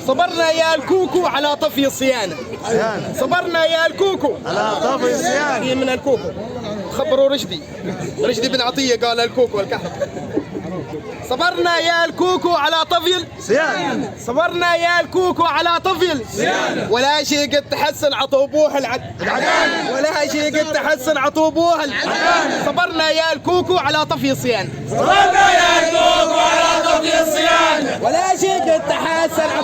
صبرنا يا الكوكو على طفي الصيانة. صبرنا يا الكوكو على طفي الصيانة. من الكوكو. خبروا رشدي بن عطية قال الكوكو والكهرباء. صبرنا يا الكوكو على طفي صيانة. صبرنا يا الكوكو على طفي صيانة. ولا شيء قد تحسن عطوبوه العدالة. ولا شيء قد تحسن عطوبوه العدالة. صبرنا يا الكوكو على طفي الصيانة. صبرنا يا الكوكو على طفي الصيانة. ولا شيء قد تحسن